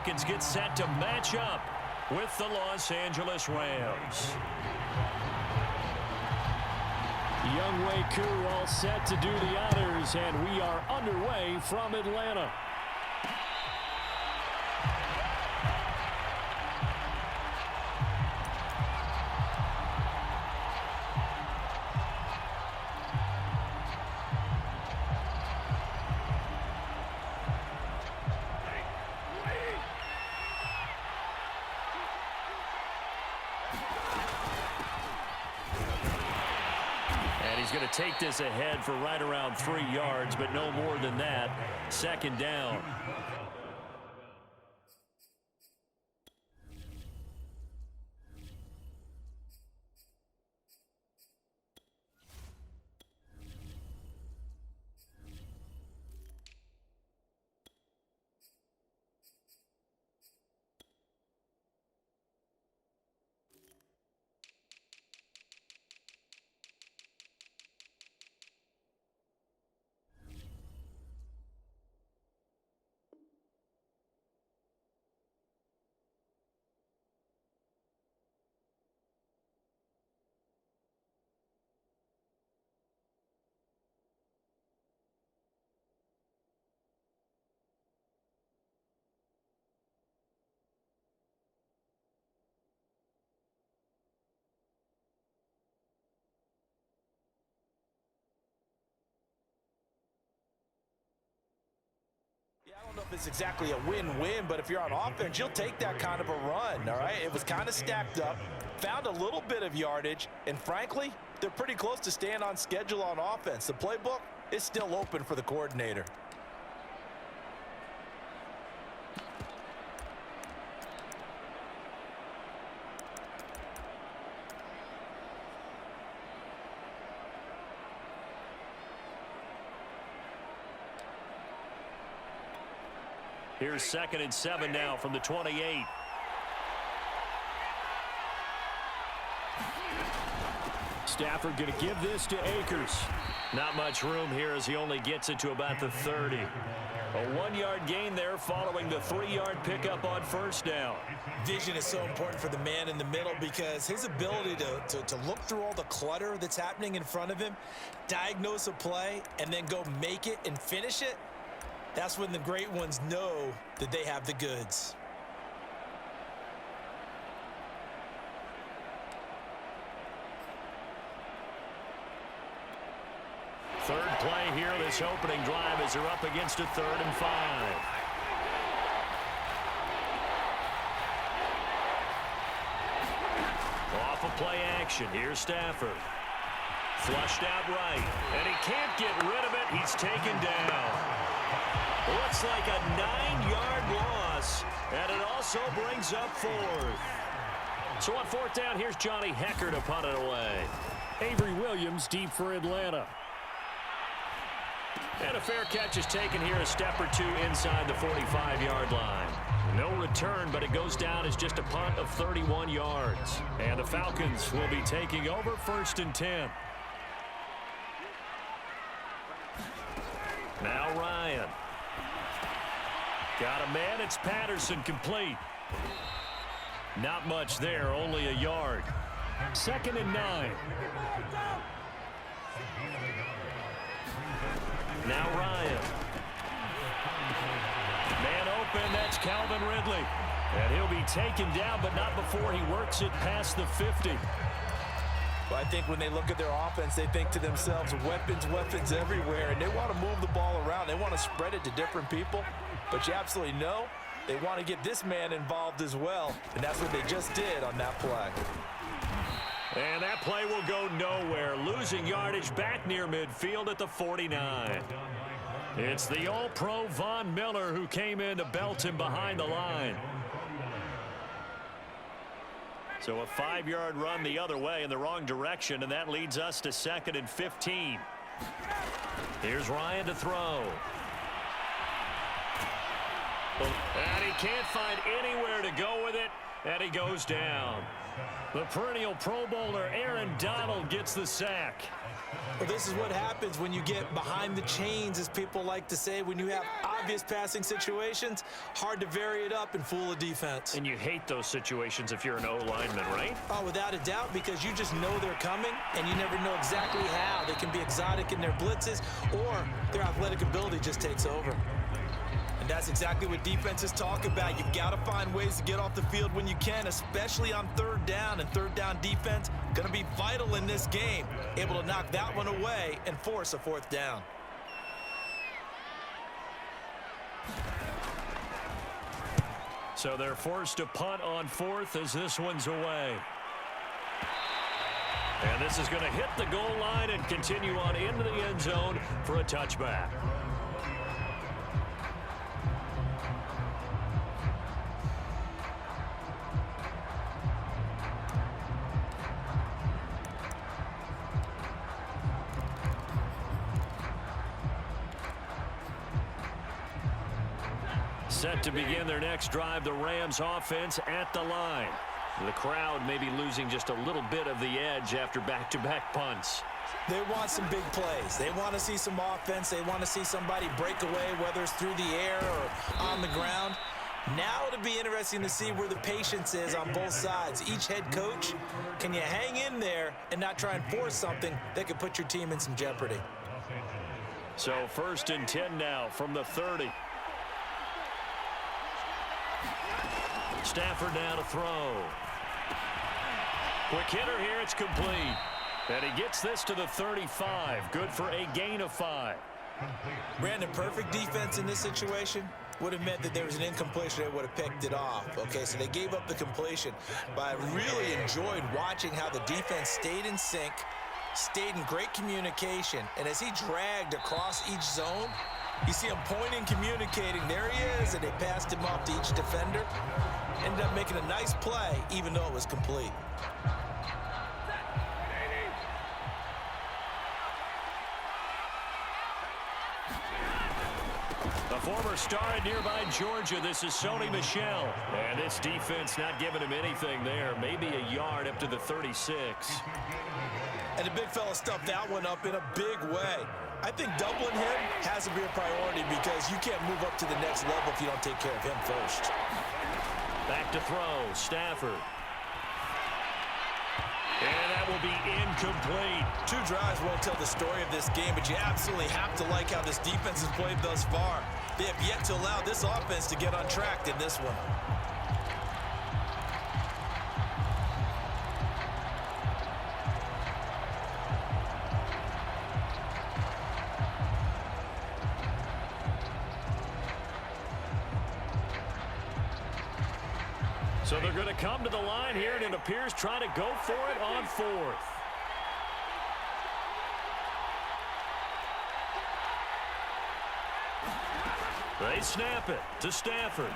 Falcons get set to match up with the Los Angeles Rams. Younghoe Koo all set to do the honors, and we are underway from Atlanta. He's going to take this ahead for right around 3 yards, but no more than that. Second down. I don't know if it's exactly a win-win, but if you're on offense, you'll take that kind of a run, all right? It was kind of stacked up, found a little bit of yardage, and frankly, they're pretty close to staying on schedule on offense. The playbook is still open for the coordinator. Here's 2nd and 7 now from the 28. Stafford going to give this to Akers. Not much room here as he only gets it to about the 30. A 1-yard gain there following the 3-yard pickup on first down. Vision is so important for the man in the middle because his ability to look through all the clutter that's happening in front of him, diagnose a play, and then go make it and finish it, that's when the great ones know that they have the goods. Third play here, this opening drive as they're up against a 3rd and 5. Off of play action, here's Stafford. Flushed out right, and he can't get rid of it. He's taken down. Looks like a 9-yard loss, and it also brings up 4th. So on 4th down, here's Johnny Hecker to punt it away. Avery Williams deep for Atlanta. And a fair catch is taken here, a step or two inside the 45-yard line. No return, but it goes down as just a punt of 31 yards. And the Falcons will be taking over 1st and 10. Now Ryan. Got a man, it's Patterson, complete. Not much there, only a yard. 2nd and 9. Now Ryan. Man open, that's Calvin Ridley. And he'll be taken down, but not before he works it past the 50. Well, I think when they look at their offense, they think to themselves, weapons everywhere, and they want to move the ball around. They want to spread it to different people, but you absolutely know they want to get this man involved as well, and that's what they just did on that play. And that play will go nowhere, losing yardage back near midfield at the 49. It's the All-Pro Von Miller who came in to belt him behind the line. So a 5-yard run the other way in the wrong direction, and that leads us to 2nd and 15. Here's Ryan to throw. And he can't find anywhere to go with it, And he goes down. The perennial Pro Bowler Aaron Donald gets the sack. Well, this is what happens when you get behind the chains, as people like to say. When you have obvious passing situations, hard to vary it up and fool a defense. And you hate those situations if you're an O-lineman, right? Oh, without a doubt, because you just know they're coming, and you never know exactly how. They can be exotic in their blitzes, or their athletic ability just takes over. And that's exactly what defenses talk about. You've got to find ways to get off the field when you can, especially on third down. And third down defense going to be vital in this game, able to knock that one away and force a fourth down. So they're forced to punt on fourth as this one's away. And this is going to hit the goal line and continue on into the end zone for a touchback. Set to begin their next drive, the Rams offense at the line. The crowd may be losing just a little bit of the edge after back-to-back punts. They want some big plays. They want to see some offense. They want to see somebody break away, whether it's through the air or on the ground. Now it'll be interesting to see where the patience is on both sides. Each head coach, can you hang in there and not try and force something that could put your team in some jeopardy? So 1st and 10 now from the 30. Stafford now to throw. Quick hitter here, it's complete. And he gets this to the 35. Good for a gain of 5. Brandon, perfect defense in this situation would have meant that there was an incompletion that would have picked it off. Okay, so they gave up the completion. But I really enjoyed watching how the defense stayed in sync, stayed in great communication. And as he dragged across each zone, you see him pointing, communicating. There he is, and they passed him off to each defender. Ended up making a nice play, even though it was complete. A former star at nearby Georgia, this is Sony Michel. And this defense not giving him anything there. Maybe a yard up to the 36. And the big fella stuffed that one up in a big way. I think doubling him has to be a priority because you can't move up to the next level if you don't take care of him first. Back to throw, Stafford. And that will be incomplete. 2 drives won't tell the story of this game, but you absolutely have to like how this defense has played thus far. They have yet to allow this offense to get untracked in this one. So they're going to come to the line here, and it appears trying to go for it on 4th. They snap it to Stafford.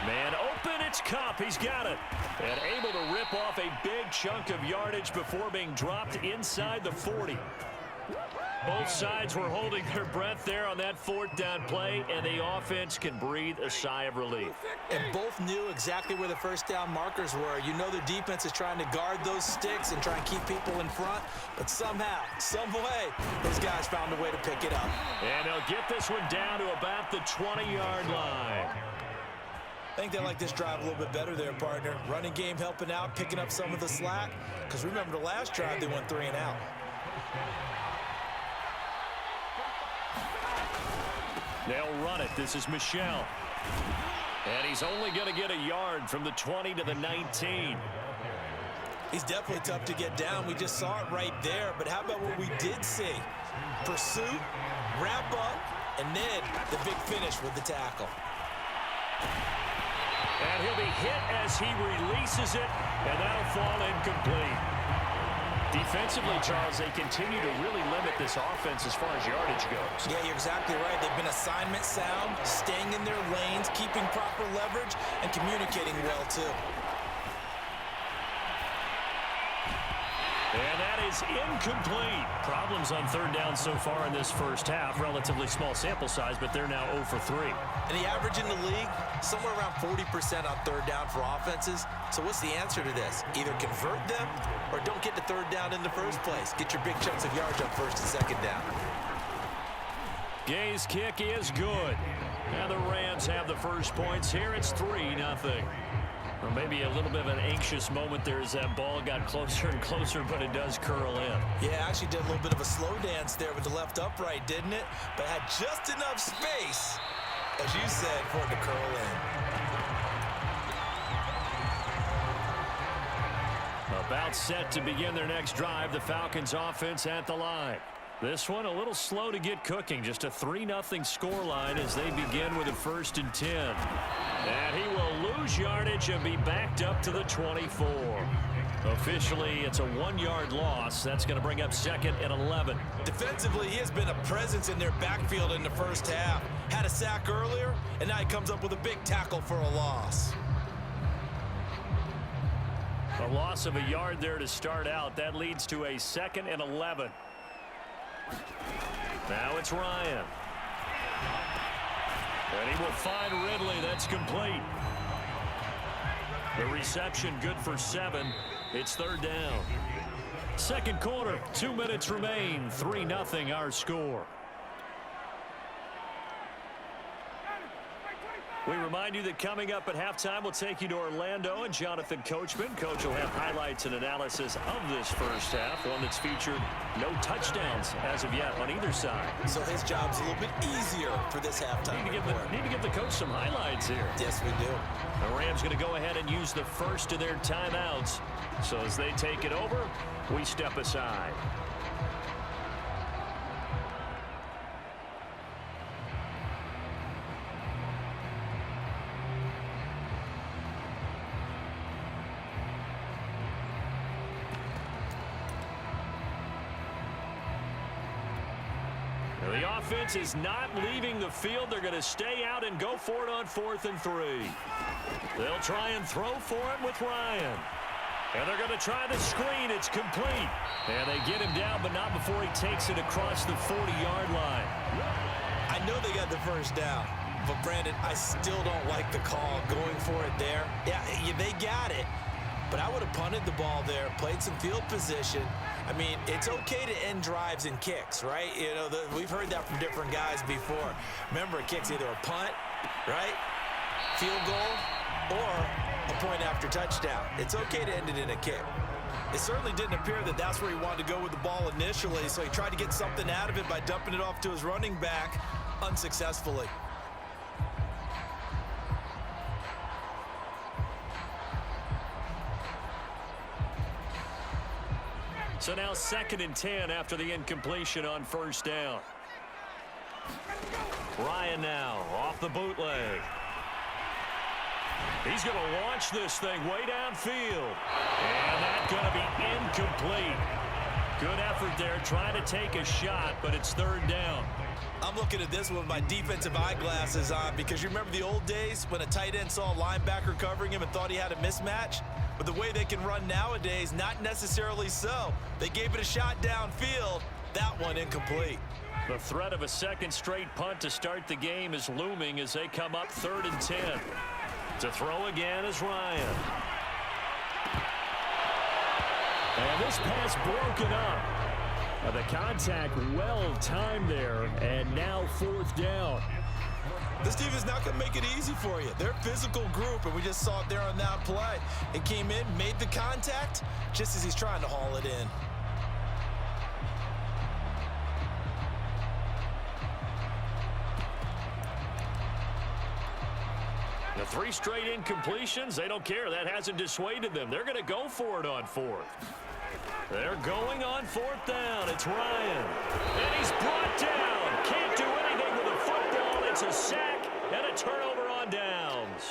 Man open, it's Kupp. He's got it. And able to rip off a big chunk of yardage before being dropped inside the 40. Both sides were holding their breath there on that 4th down play, and the offense can breathe a sigh of relief. And both knew exactly where the first down markers were. You know the defense is trying to guard those sticks and try and keep people in front, but somehow, some way, those guys found a way to pick it up. And they'll get this one down to about the 20-yard line. I think they like this drive a little bit better there, partner. Running game helping out, picking up some of the slack, because remember the last drive they went 3 and out. They'll run it. This is Michel. And he's only going to get a yard from the 20 to the 19. He's definitely tough to get down. We just saw it right there. But how about what we did see? Pursuit, wrap up, and then the big finish with the tackle. And he'll be hit as he releases it, and that'll fall incomplete. Defensively, Charles, they continue to really limit this offense as far as yardage goes. Yeah, you're exactly right. They've been assignment sound, staying in their lanes, keeping proper leverage, and communicating well, too. And that is incomplete. Problems on third down so far in this first half. Relatively small sample size, but they're now 0 for 3. And the average in the league, somewhere around 40% on third down for offenses. So what's the answer to this? Either convert them or don't get to third down in the first place. Get your big chunks of yards on first and second down. Gay's kick is good. And the Rams have the first points here. It's 3-0. Or maybe a little bit of an anxious moment there as that ball got closer and closer, but it does curl in. Yeah, actually did a little bit of a slow dance there with the left upright, didn't it? But had just enough space, as you said, for it to curl in. About set to begin their next drive, the Falcons offense at the line. This one a little slow to get cooking. Just a 3-0 scoreline as they begin with a 1st and 10. And he will lose yardage and be backed up to the 24. Officially, it's a 1-yard loss. That's going to bring up 2nd and 11. Defensively, he has been a presence in their backfield in the first half. Had a sack earlier, and now he comes up with a big tackle for a loss. A loss of a yard there to start out. That leads to a 2nd and 11. Now it's Ryan. And he will find Ridley. That's complete. The reception good for 7. It's third down. Second quarter, 2 minutes remain. 3-0 our score. We remind you that coming up at halftime, we'll take you to Orlando and Jonathan Coachman. Coach will have highlights and analysis of this first half, one that's featured no touchdowns as of yet on either side. So his job's a little bit easier for this halftime. Need to give the coach some highlights here. Yes, we do. The Rams going to go ahead and use the first of their timeouts. So as they take it over, we step aside. The offense is not leaving the field. They're going to stay out and go for it on 4th and 3. They'll try and throw for it with Ryan. And they're going to try the screen. It's complete. And they get him down, but not before he takes it across the 40-yard line. I know they got the first down, but Brandon, I still don't like the call going for it there. Yeah, they got it, but I would have punted the ball there, played some field position. I mean, it's okay to end drives and kicks, right? You know, we've heard that from different guys before. Remember, a kick's either a punt, right, field goal, or a point after touchdown. It's okay to end it in a kick. It certainly didn't appear that that's where he wanted to go with the ball initially, so he tried to get something out of it by dumping it off to his running back unsuccessfully. So now 2nd and 10 after the incompletion on first down. Ryan now off the bootleg. He's going to launch this thing way downfield. And that's going to be incomplete. Good effort there trying to take a shot, but it's third down. I'm looking at this with my defensive eyeglasses on because you remember the old days when a tight end saw a linebacker covering him and thought he had a mismatch? But the way they can run nowadays, not necessarily so. They gave it a shot downfield. That one incomplete. The threat of a second straight punt to start the game is looming as they come up 3rd and 10. To throw again is Ryan. And this pass broken up. The contact well timed there, and now 4th down. This team is not going to make it easy for you. They're a physical group, and we just saw it there on that play. It came in, made the contact, just as he's trying to haul it in. The 3 straight incompletions, they don't care. That hasn't dissuaded them. They're going to go for it on 4th. They're going on 4th down. It's Ryan. And he's brought down. Can't do anything with the football. It's a sack and a turnover on downs.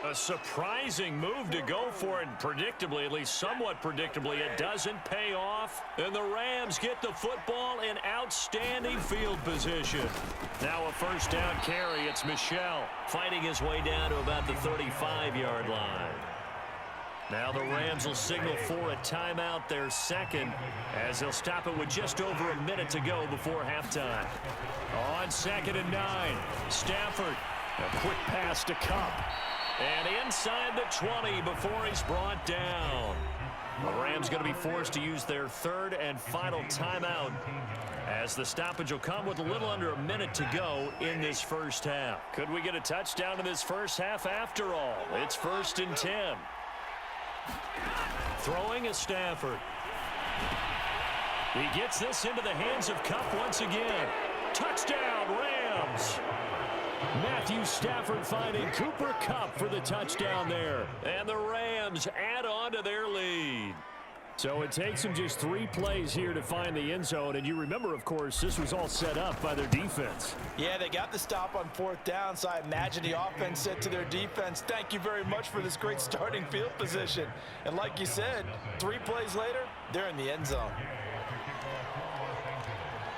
A surprising move to go for it. Predictably, at least somewhat predictably, it doesn't pay off. And the Rams get the football in outstanding field position. Now a first down carry. It's Michel fighting his way down to about the 35-yard line. Now the Rams will signal for a timeout, their second, as they'll stop it with just over a minute to go before halftime. On 2nd and 9, Stafford, a quick pass to Kupp. And inside the 20 before he's brought down. The Rams going to be forced to use their third and final timeout, as the stoppage will come with a little under a minute to go in this first half. Could we get a touchdown in this first half after all? It's 1st and 10. Throwing is Stafford. He gets this into the hands of Kupp once again. Touchdown, Rams! Matthew Stafford finding Cooper Kupp for the touchdown there. And the Rams add on to their lead. So it takes them just 3 plays here to find the end zone. And you remember, of course, this was all set up by their defense. Yeah, they got the stop on 4th down, so I imagine the offense said to their defense, thank you very much for this great starting field position. And like you said, 3 plays later, they're in the end zone.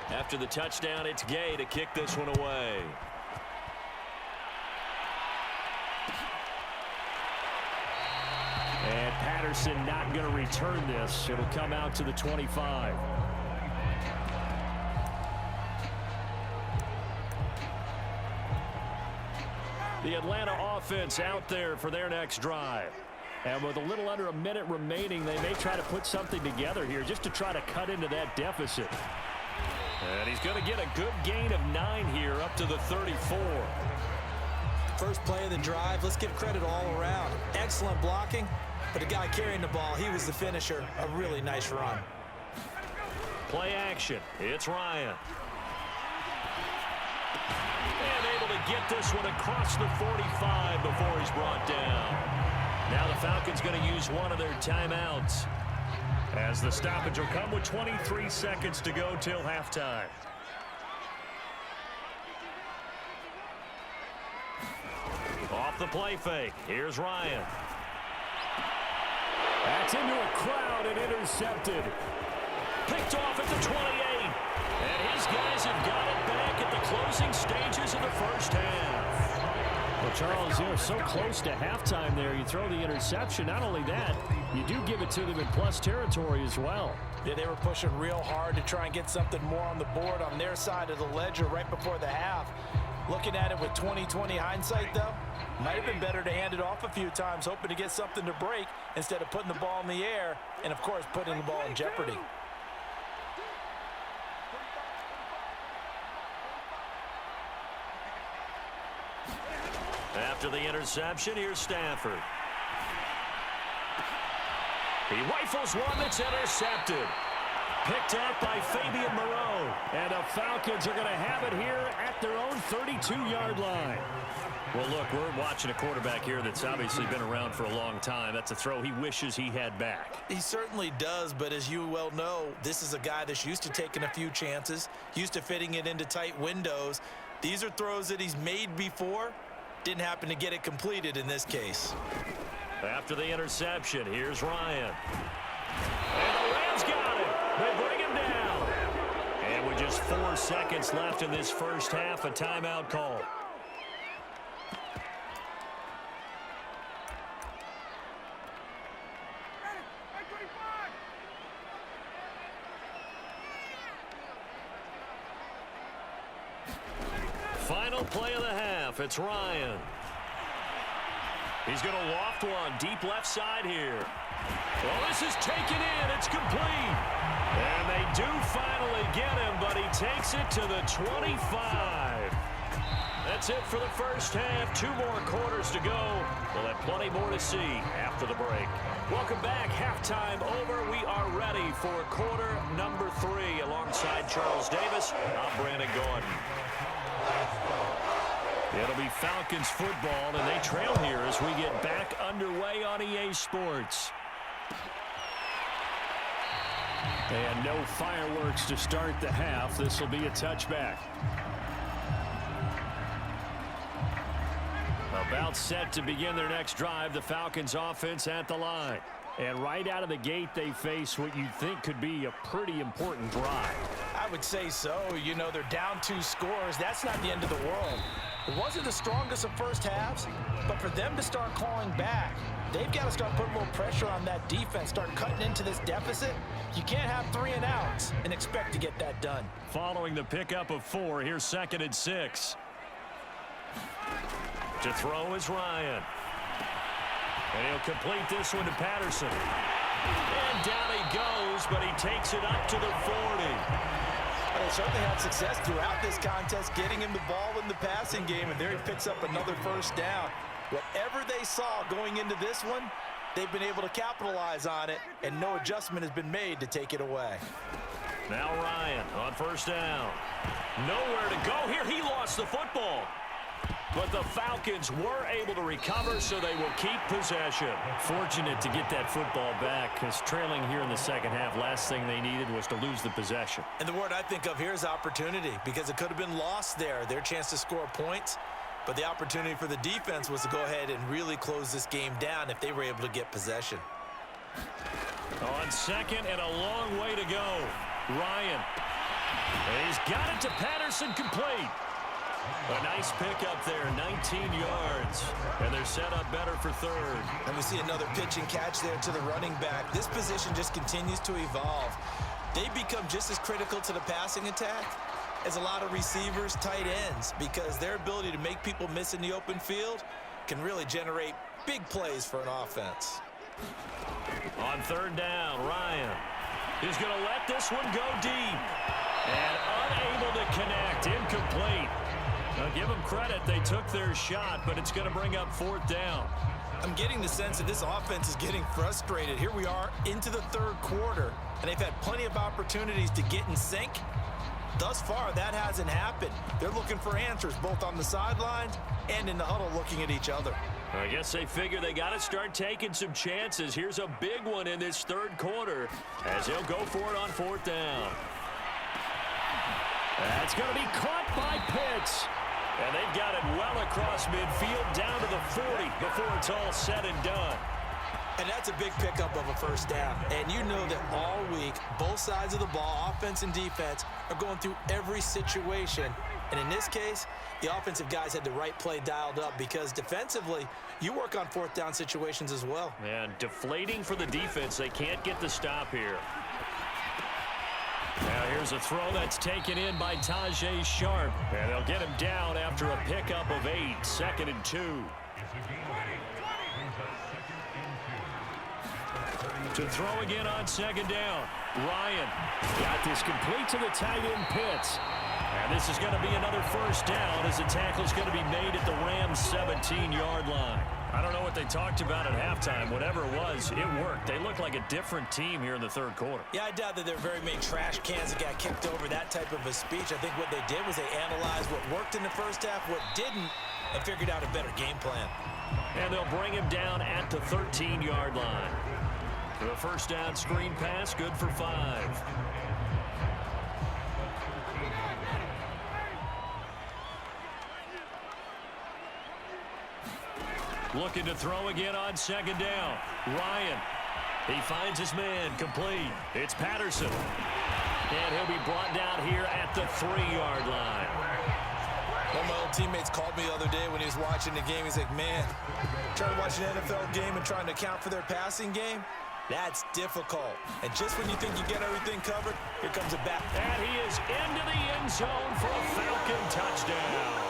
After the touchdown, it's Gay to kick this one away. And Patterson not going to return this. It'll come out to the 25. The Atlanta offense out there for their next drive. And with a little under a minute remaining, they may try to put something together here just to try to cut into that deficit. And he's going to get a good gain of 9 here up to the 34. First play of the drive, let's give credit all around. Excellent blocking, but the guy carrying the ball, he was the finisher. A really nice run. Play action. It's Ryan. And able to get this one across the 45 before he's brought down. Now the Falcons going to use one of their timeouts, as the stoppage will come with 23 seconds to go till halftime. Off the play fake. Here's Ryan. That's into a crowd and intercepted. Picked off at the 28. And his guys have got it back at the closing stages of the first half. Well, Charles, you're so close to halftime there. You throw the interception. Not only that, you do give it to them in plus territory as well. Yeah, they were pushing real hard to try and get something more on the board on their side of the ledger right before the half. Looking at it with 20/20 hindsight, though, might have been better to hand it off a few times, hoping to get something to break instead of putting the ball in the air and, of course, putting the ball in jeopardy. After the interception, here's Stafford. He rifles one that's intercepted. Picked out by Fabian Moreau. And the Falcons are going to have it here at their own 32-yard line. Well, look, we're watching a quarterback here that's obviously been around for a long time. That's a throw he wishes he had back. He certainly does, but as you well know, this is a guy that's used to taking a few chances, used to fitting it into tight windows. These are throws that he's made before. Didn't happen to get it completed in this case. After the interception, here's Ryan. And the Rams got it. They bring him down. And with just 4 seconds left in this first half, a timeout call. Final play of the half. It's Ryan. He's going to loft one deep left side here. Well, this is taken in. It's complete. And they do finally get him, but he takes it to the 25. That's it for the first half. 2 more quarters to go. We'll have plenty more to see after the break. Welcome back. Halftime over. We are ready for quarter number 3. Alongside Charles Davis, I'm Brandon Gordon. It'll be Falcons football, and they trail here as we get back underway on EA Sports. And no fireworks to start the half. This will be a touchback. About set to begin their next drive, the Falcons offense at the line. And right out of the gate, they face what you'd think could be a pretty important drive. I would say so. You know, they're down 2 scores. That's not the end of the world. It wasn't the strongest of first halves, but for them to start clawing back, they've got to start putting a little pressure on that defense, start cutting into this deficit. You can't have 3 and outs and expect to get that done. Following the pickup of 4, here's 2nd and 6. To throw is Ryan. And he'll complete this one to Patterson. And down he goes, but he takes it up to the 40. They certainly had success throughout this contest, getting him the ball in the passing game, and there he picks up another first down. Whatever they saw going into this one, they've been able to capitalize on it, and no adjustment has been made to take it away. Now Ryan on first down. Nowhere to go here. He lost the football. But the Falcons were able to recover, so they will keep possession. Fortunate to get that football back, because trailing here in the second half, last thing they needed was to lose the possession. And the word I think of here is opportunity, because it could have been lost there, their chance to score points. But the opportunity for the defense was to go ahead and really close this game down if they were able to get possession. On second and a long way to go. Ryan. And he's got it to Patterson, complete. A nice pickup there, 19 yards. And they're set up better for third. And we see another pitch and catch there to the running back. This position just continues to evolve. They become just as critical to the passing attack as a lot of receivers, tight ends, because their ability to make people miss in the open field can really generate big plays for an offense. On third down, Ryan. He's going to let this one go deep. And unable to connect, incomplete. Now, give them credit, they took their shot, but it's going to bring up 4th down. I'm getting the sense that this offense is getting frustrated. Here we are into the third quarter, and they've had plenty of opportunities to get in sync. Thus far, that hasn't happened. They're looking for answers, both on the sidelines and in the huddle looking at each other. I guess they figure they got to start taking some chances. Here's a big one in this third quarter as he'll go for it on 4th down. That's going to be caught by Pitts. And they've got it well across midfield down to the 40 before it's all said and done. And that's a big pickup of a first down. And you know that all week, both sides of the ball, offense and defense, are going through every situation. And in this case, the offensive guys had the right play dialed up, because defensively, you work on 4th down situations as well. And deflating for the defense. They can't get the stop here. Now here's a throw that's taken in by Tajay Sharp. And they'll get him down after a pickup of 8, 2nd and 2. To throw again on 2nd down. Ryan got this complete to the tight end Pitts. And this is going to be another first down as the tackle's going to be made at the Rams' 17-yard line. I don't know what they talked about at halftime. Whatever it was, it worked. They look like a different team here in the third quarter. Yeah, I doubt that there are very many trash cans that got kicked over, that type of a speech. I think what they did was they analyzed what worked in the first half, what didn't, and figured out a better game plan. And they'll bring him down at the 13-yard line. The first down screen pass, good for 5. Looking to throw again on 2nd down. Ryan. He finds his man, complete. It's Patterson. And he'll be brought down here at the 3-yard line. One of my old teammates called me the other day when he was watching the game. He's like, man, trying to watch an NFL game and trying to account for their passing game, that's difficult. And just when you think you get everything covered, here comes a back. And he is into the end zone for a Falcon touchdown.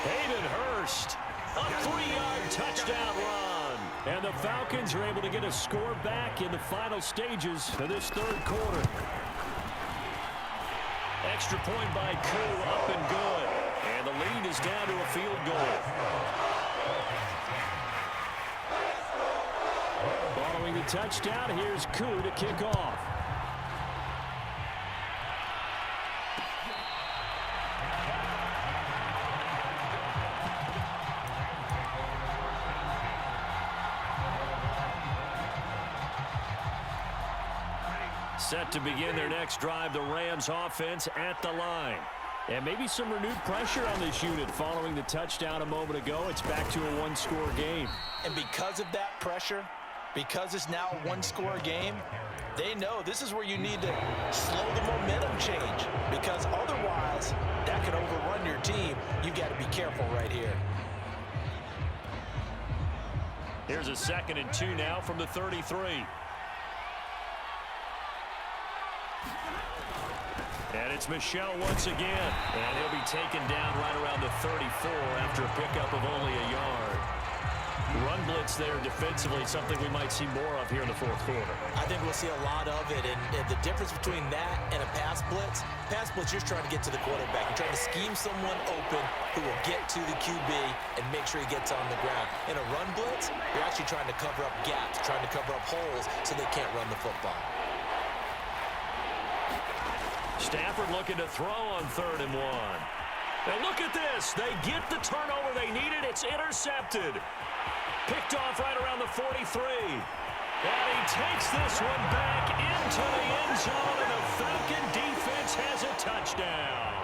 Hayden Hurst. A 3-yard touchdown run. And the Falcons are able to get a score back in the final stages of this third quarter. Extra point by Koo, up and good. And the lead is down to a field goal. Following the touchdown, here's Koo to kick off. Set to begin their next drive, the Rams offense at the line. And maybe some renewed pressure on this unit following the touchdown a moment ago. It's back to a one-score game. And because of that pressure, because it's now a one-score game, They know this is where you need to slow the momentum change, because otherwise that could overrun your team. You've got to be careful right here. Here's a 2nd and 2 now from the 33. And it's Michel once again. And he'll be taken down right around the 34 after a pickup of only a yard. Run blitz there defensively, something we might see more of here in the 4th quarter. I think we'll see a lot of it, and the difference between that and a pass blitz, you're trying to get to the quarterback. You're trying to scheme someone open who will get to the QB and make sure he gets on the ground. In a run blitz, you're actually trying to cover up gaps, trying to cover up holes so they can't run the football. Stafford looking to throw on 3rd and 1. And look at this. They get the turnover they needed. It's intercepted. Picked off right around the 43. And he takes this one back into the end zone, and the Falcon defense has a touchdown.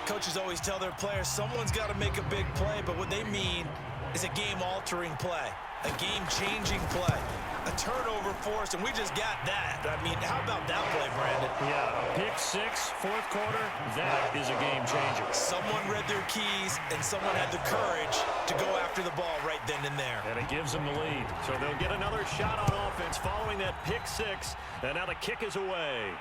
Coaches always tell their players someone's got to make a big play, but what they mean is a game-altering play, a game-changing play, a turnover forced, and we just got that. I mean, how about that play, Brandon? Yeah, pick 6, 4th quarter, that is a game changer. Someone read their keys, and someone had the courage to go after the ball right then and there. And it gives them the lead. So they'll get another shot on offense following that pick 6, and now the kick is away.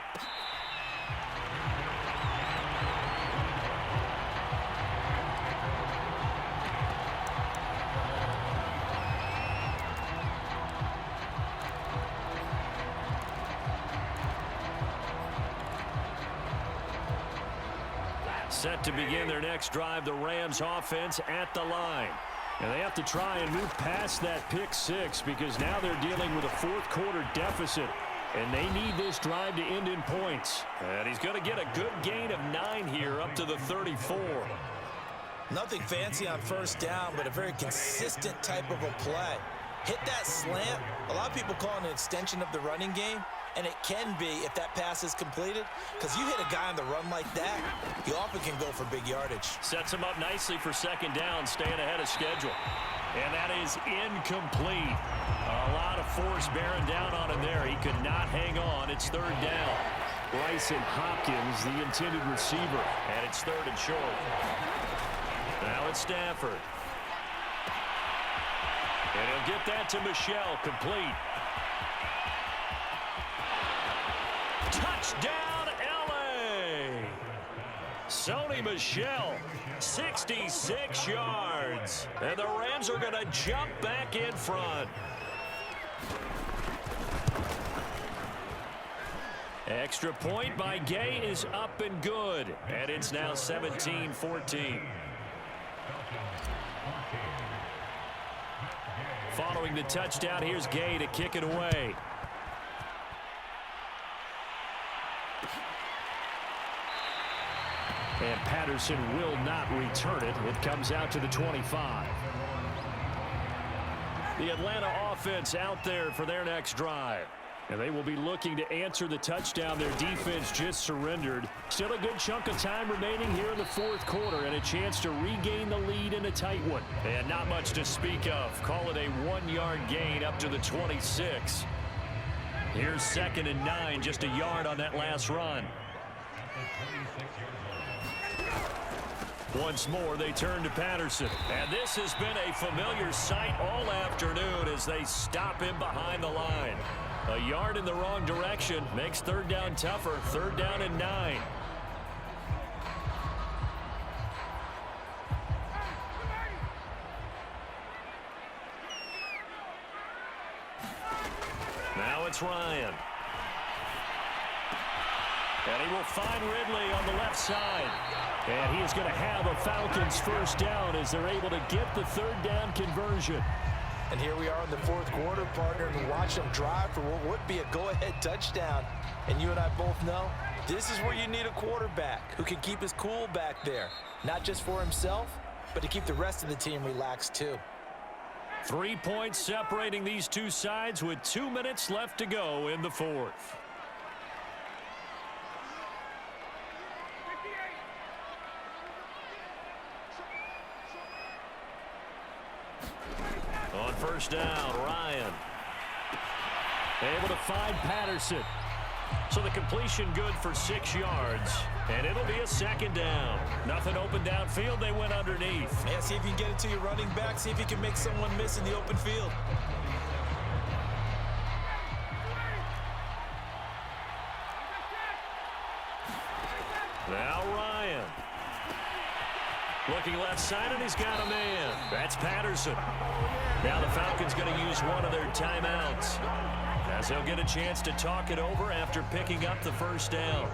Set to begin their next drive, the Rams offense at the line. And they have to try and move past that pick 6 because now they're dealing with a 4th quarter deficit. And they need this drive to end in points. And he's going to get a good gain of 9 here up to the 34. Nothing fancy on 1st down, but a very consistent type of a play. Hit that slant. A lot of people call it an extension of the running game. And it can be if that pass is completed, because you hit a guy on the run like that, you often can go for big yardage. Sets him up nicely for 2nd down, staying ahead of schedule. And that is incomplete. A lot of force bearing down on him there. He could not hang on. It's 3rd down. Bryson Hopkins, the intended receiver, and it's 3rd and short. Now it's Stafford. And he'll get that to Michel, complete. Touchdown, L.A. Sony Michel, 66 yards. And the Rams are going to jump back in front. Extra point by Gay is up and good. And it's now 17-14. Following the touchdown, here's Gay to kick it away. And Patterson will not return it. It comes out to the 25. The Atlanta offense out there for their next drive. And they will be looking to answer the touchdown their defense just surrendered. Still a good chunk of time remaining here in the 4th quarter and a chance to regain the lead in a tight one. And not much to speak of. Call it a 1-yard gain up to the 26. Here's 2nd and 9, just a yard on that last run. Once more, they turn to Patterson. And this has been a familiar sight all afternoon as they stop him behind the line. A yard in the wrong direction makes 3rd down tougher. 3rd down and 9. Now it's Ryan. And he will find Ridley on the left side. And he is going to have a Falcons 1st down as they're able to get the 3rd down conversion. And here we are in the 4th quarter, partner, and watch them drive for what would be a go-ahead touchdown. And you and I both know this is where you need a quarterback who can keep his cool back there. Not just for himself, but to keep the rest of the team relaxed too. 3 points separating these two sides with 2 minutes left to go in the 4th. On 1st down, Ryan. Able to find Patterson. So the completion good for 6 yards. And it'll be a second down. Nothing open downfield. They went underneath. Yeah, see if you can get it to your running back. See if you can make someone miss in the open field. Now Ryan. Looking left side, and he's got a man. That's Patterson. Now the Falcons going to use one of their timeouts, as they'll get a chance to talk it over after picking up the first down.